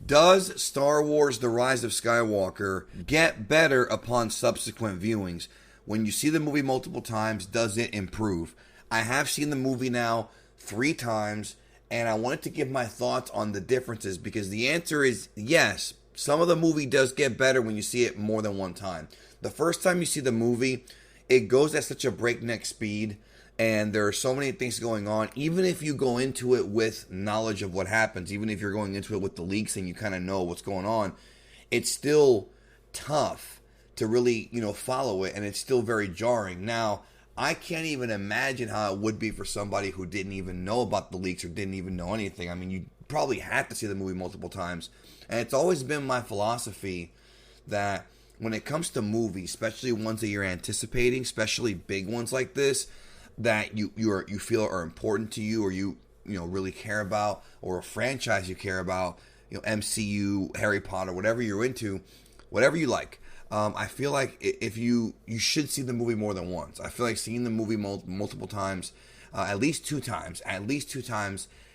Does Star Wars The Rise of Skywalker get better upon subsequent viewings? When you see the movie multiple times, does it improve? I have seen the movie now 3 times, and I wanted to give my thoughts on the differences because the answer is yes. Some of the movie does get better when you see it more than one time. The first time you see the movie, it goes at such a breakneck speed, and there are so many things going on. Even if you go into it with knowledge of what happens, even if you're going into it with the leaks and you kind of know what's going on, it's still tough to really, follow it, and it's still very jarring. Now, I can't even imagine how it would be for somebody who didn't even know about the leaks or didn't even know anything. I mean, you probably have to see the movie multiple times. And it's always been my philosophy that when it comes to movies, especially ones that you're anticipating, especially big ones like this, that you feel are important to you, or you really care about, or a franchise you care about, MCU, Harry Potter, whatever you're into, whatever you like. I feel like if you should see the movie more than once. I feel like seeing the movie multiple times, at least two times,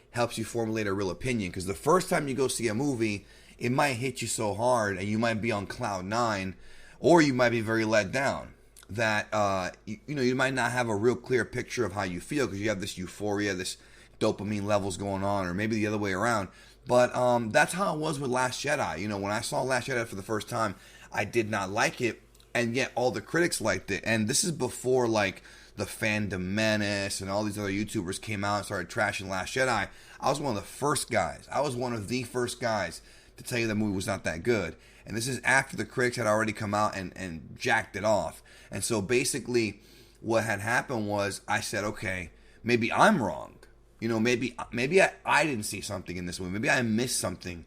helps you formulate a real opinion. Because the first time you go see a movie, it might hit you so hard, and you might be on cloud 9, or you might be very let down. That you might not have a real clear picture of how you feel because you have this euphoria, this dopamine levels going on, or maybe the other way around. But that's how it was with Last Jedi. When I saw Last Jedi for the first time, I did not like it, and yet all the critics liked it. And this is before like the Fandom Menace and all these other YouTubers came out and started trashing Last Jedi. I was one of the first guys. I was one of the first guys to tell you the movie was not that good. And this is after the critics had already come out and jacked it off. And so basically what had happened was I said, okay, maybe I'm wrong. Maybe I didn't see something in this movie. Maybe I missed something.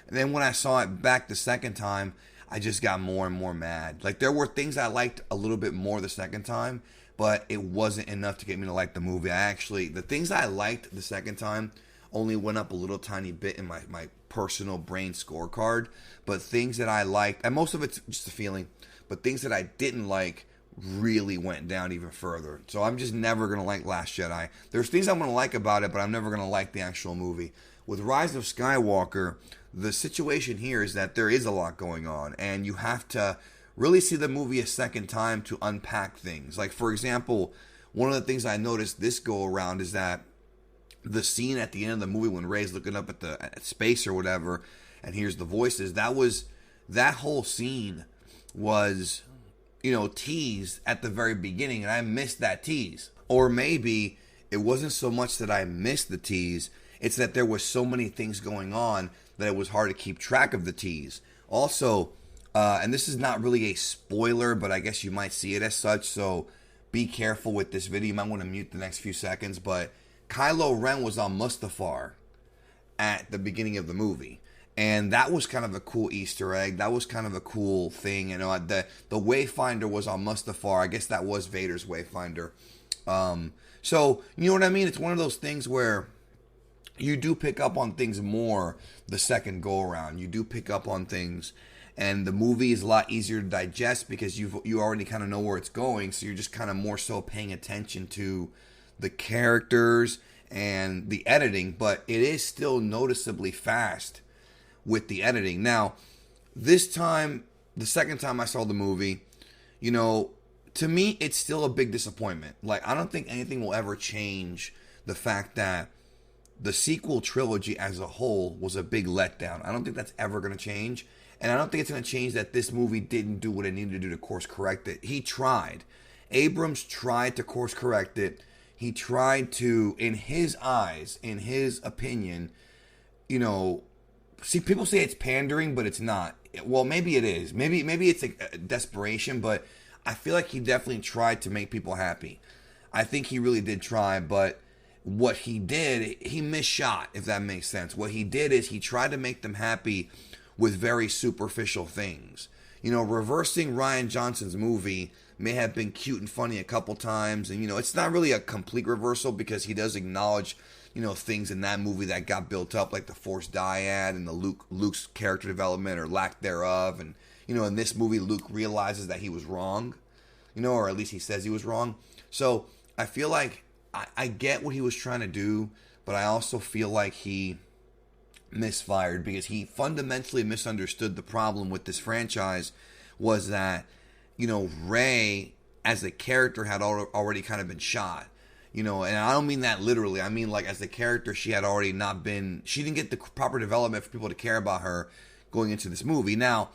And then when I saw it back the second time, I just got more and more mad. Like, there were things I liked a little bit more the second time, but it wasn't enough to get me to like the movie. The things I liked the second time only went up a little tiny bit in my personal brain scorecard. But things that I liked, and most of it's just a feeling, but things that I didn't like really went down even further. So I'm just never going to like Last Jedi. There's things I'm going to like about it, but I'm never going to like the actual movie. With Rise of Skywalker, the situation here is that there is a lot going on, and you have to really see the movie a second time to unpack things. Like, for example, one of the things I noticed this go around is that the scene at the end of the movie when Rey's looking up at space or whatever and hears the voices, that whole scene was teased at the very beginning, and I missed that tease. Or maybe it wasn't so much that I missed the tease, it's that there was so many things going on that it was hard to keep track of the tease. Also, and this is not really a spoiler, but I guess you might see it as such, so be careful with this video. You might want to mute the next few seconds, but Kylo Ren was on Mustafar at the beginning of the movie. And that was kind of a cool Easter egg. That was kind of a cool thing. The Wayfinder was on Mustafar. I guess that was Vader's Wayfinder. So, you know what I mean? It's one of those things where you do pick up on things more the second go around. You do pick up on things. And the movie is a lot easier to digest because you already kind of know where it's going. So you're just kind of more so paying attention to the characters and the editing. But it is still noticeably fast with the editing. Now, this time, the second time I saw the movie, to me, it's still a big disappointment. Like, I don't think anything will ever change the fact that the sequel trilogy as a whole was a big letdown. I don't think that's ever going to change. And I don't think it's going to change that this movie didn't do what it needed to do to course correct it. He tried. Abrams tried to course correct it. He tried to, in his eyes, in his opinion, see, people say it's pandering, but it's not. Well, maybe it is. Maybe it's a desperation, but I feel like he definitely tried to make people happy. I think he really did try, but what he did, he misshot, if that makes sense. What he did is he tried to make them happy with very superficial things. Reversing Rian Johnson's movie may have been cute and funny a couple times, and it's not really a complete reversal because he does acknowledge things in that movie that got built up, like the Force Dyad and the Luke's character development or lack thereof. And, in this movie, Luke realizes that he was wrong, or at least he says he was wrong. So I feel like I get what he was trying to do, but I also feel like he misfired because he fundamentally misunderstood the problem with this franchise was that, Rey as a character had already kind of been shot. And I don't mean that literally. I mean, like, as a character, she didn't get the proper development for people to care about her going into this movie. Now,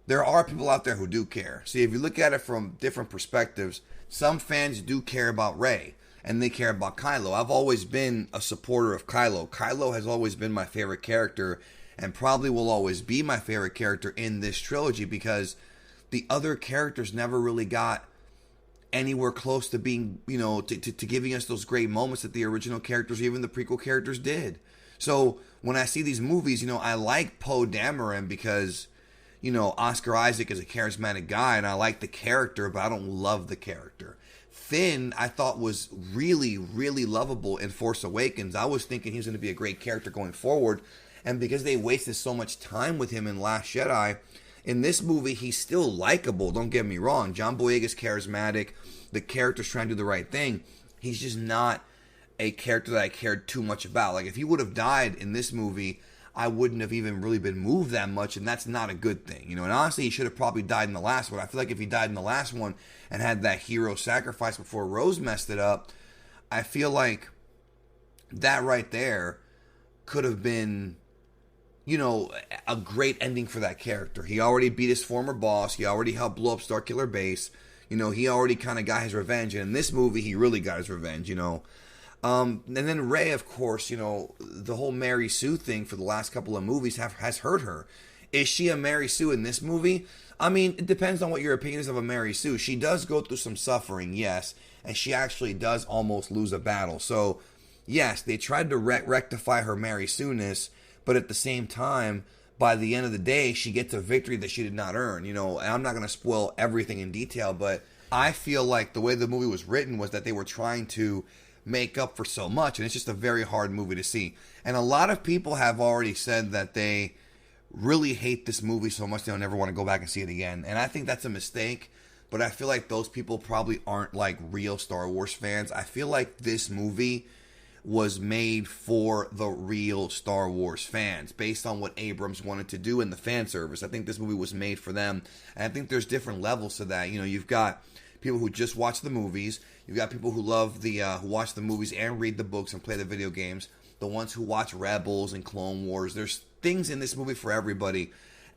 there are people out there who do care. See, if you look at it from different perspectives, some fans do care about Rey, and they care about Kylo. I've always been a supporter of Kylo. Kylo has always been my favorite character, and probably will always be my favorite character in this trilogy, because the other characters never really got anywhere close to being, to giving us those great moments that the original characters, even the prequel characters, did. So when I see these movies, I like Poe Dameron because, Oscar Isaac is a charismatic guy, and I like the character, but I don't love the character. Finn, I thought, was really, really lovable in Force Awakens. I was thinking he was going to be a great character going forward, and because they wasted so much time with him in Last Jedi, in this movie, he's still likable, don't get me wrong. John Boyega's charismatic. The character's trying to do the right thing. He's just not a character that I cared too much about. Like, if he would have died in this movie, I wouldn't have even really been moved that much, and that's not a good thing. And honestly, he should have probably died in the last one. I feel like if he died in the last one and had that hero sacrifice before Rose messed it up, I feel like that right there could have been, a great ending for that character. He already beat his former boss. He already helped blow up Starkiller Base. He already kind of got his revenge. And in this movie, he really got his revenge, And then Rey, of course, the whole Mary Sue thing for the last couple of movies has hurt her. Is she a Mary Sue in this movie? I mean, it depends on what your opinion is of a Mary Sue. She does go through some suffering, yes. And she actually does almost lose a battle. So, yes, they tried to rectify her Mary Sue-ness, but at the same time, by the end of the day, she gets a victory that she did not earn. And I'm not going to spoil everything in detail, but I feel like the way the movie was written was that they were trying to make up for so much, and it's just a very hard movie to see. And a lot of people have already said that they really hate this movie so much they'll never want to go back and see it again. And I think that's a mistake, but I feel like those people probably aren't like real Star Wars fans. I feel like this movie was made for the real Star Wars fans based on what Abrams wanted to do in the fan service. I think this movie was made for them, and I think there's different levels to that. You've got people who just watch the movies. You've got people who love who watch the movies and read the books and play the video games. The ones who watch Rebels and Clone Wars. There's things in this movie for everybody.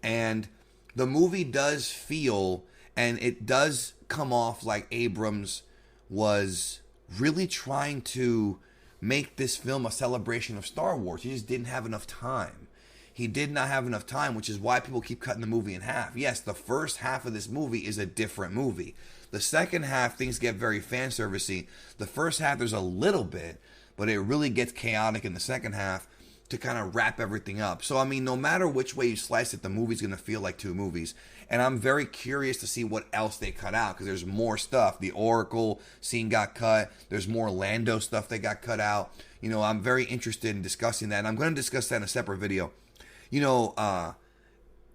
And the movie does feel, and it does come off like Abrams was really trying to make this film a celebration of Star Wars. He just didn't have enough time. He did not have enough time, which is why people keep cutting the movie in half. Yes, the first half of this movie is a different movie. The second half, things get very fan servicey. The first half, there's a little bit, but it really gets chaotic in the second half to kind of wrap everything up. So, I mean, no matter which way you slice it, the movie's going to feel like two movies. And I'm very curious to see what else they cut out, because there's more stuff. The Oracle scene got cut. There's more Lando stuff that got cut out. I'm very interested in discussing that, and I'm going to discuss that in a separate video.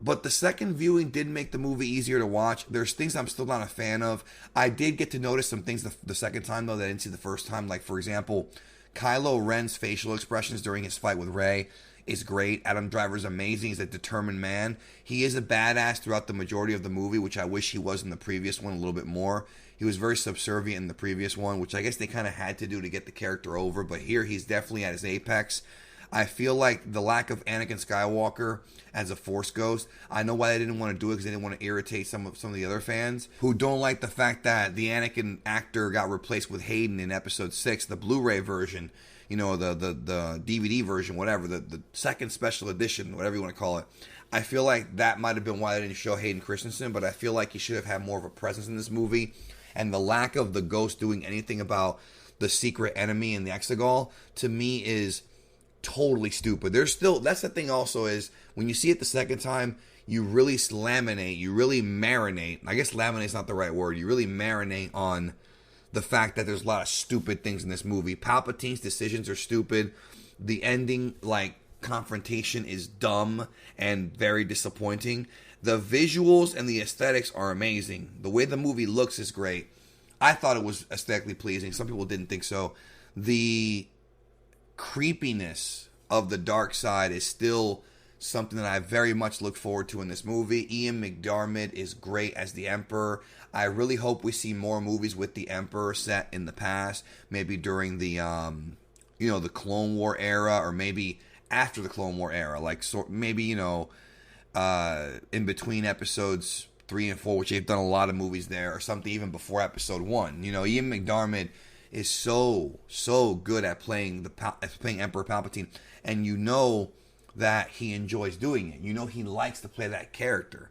But the second viewing did make the movie easier to watch. There's things I'm still not a fan of. I did get to notice some things the second time, though, that I didn't see the first time. Like, for example, Kylo Ren's facial expressions during his fight with Rey is great. Adam Driver's amazing. He's a determined man. He is a badass throughout the majority of the movie, which I wish he was in the previous one a little bit more. He was very subservient in the previous one, which I guess they kind of had to do to get the character over. But here, he's definitely at his apex. I feel like the lack of Anakin Skywalker as a Force ghost, I know why they didn't want to do it, because they didn't want to irritate some of the other fans who don't like the fact that the Anakin actor got replaced with Hayden in Episode 6, the Blu-ray version, the DVD version, whatever, the second special edition, whatever you want to call it. I feel like that might have been why they didn't show Hayden Christensen, but I feel like he should have had more of a presence in this movie. And the lack of the ghost doing anything about the secret enemy in the Exegol, to me, is totally stupid. That's the thing also, is when you see it the second time, you really laminate, you really marinate. I guess laminate's not the right word. You really marinate on the fact that there's a lot of stupid things in this movie. Palpatine's decisions are stupid. The ending, confrontation is dumb and very disappointing. The visuals and the aesthetics are amazing. The way the movie looks is great. I thought it was aesthetically pleasing. Some people didn't think so. The creepiness of the dark side is still something that I very much look forward to in this movie. Ian McDiarmid is great as the Emperor. I really hope we see more movies with the Emperor set in the past, maybe during the the Clone War era, or maybe after the Clone War era, like maybe in between episodes 3 and 4, which they've done a lot of movies there, or something even before episode 1. Ian McDiarmid is so good at playing Emperor Palpatine, and that he enjoys doing it. He likes to play that character.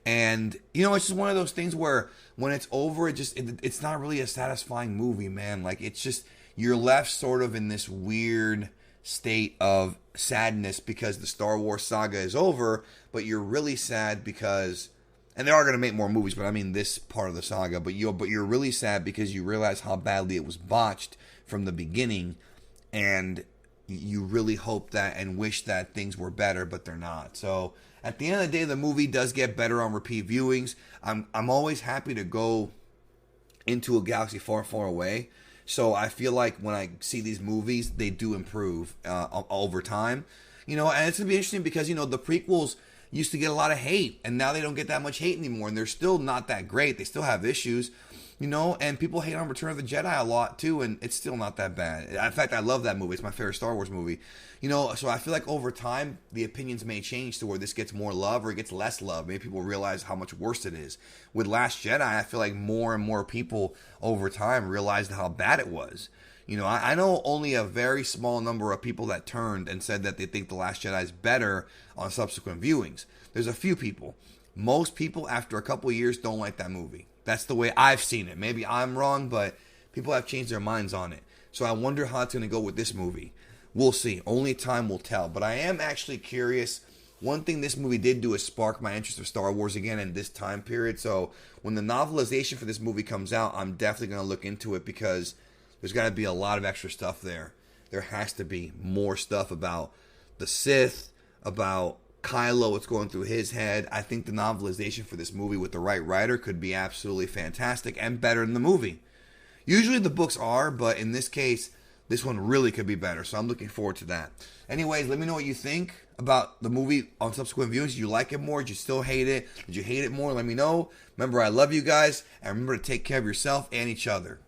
And it's just one of those things where when it's over, it's not really a satisfying movie, man. Like, it's just, you're left sort of in this weird state of sadness because the Star Wars saga is over, but you're really sad because, and they are going to make more movies, but I mean this part of the saga, but you're really sad because you realize how badly it was botched from the beginning, and you really hope that and wish that things were better, but they're not. So at the end of the day, the movie does get better on repeat viewings. I'm always happy to go into a galaxy far, far away. So I feel like when I see these movies, they do improve over time. And it's going to be interesting because, the prequels used to get a lot of hate, and now they don't get that much hate anymore, and they're still not that great. They still have issues, and people hate on Return of the Jedi a lot too, and it's still not that bad. In fact, I love that movie. It's my favorite Star Wars movie. So I feel like over time, the opinions may change to where this gets more love or it gets less love. Maybe people realize how much worse it is. With Last Jedi, I feel like more and more people over time realized how bad it was. I know only a very small number of people that turned and said that they think The Last Jedi is better on subsequent viewings. There's a few people. Most people, after a couple of years, don't like that movie. That's the way I've seen it. Maybe I'm wrong, but people have changed their minds on it. So I wonder how it's going to go with this movie. We'll see. Only time will tell. But I am actually curious. One thing this movie did do is spark my interest of Star Wars again in this time period. So when the novelization for this movie comes out, I'm definitely going to look into it because there's got to be a lot of extra stuff there. There has to be more stuff about the Sith, about Kylo, what's going through his head. I think the novelization for this movie with the right writer could be absolutely fantastic and better than the movie. Usually the books are, but in this case, this one really could be better. So I'm looking forward to that. Anyways, let me know what you think about the movie on subsequent viewings. Did you like it more? Did you still hate it? Did you hate it more? Let me know. Remember, I love you guys. And remember to take care of yourself and each other.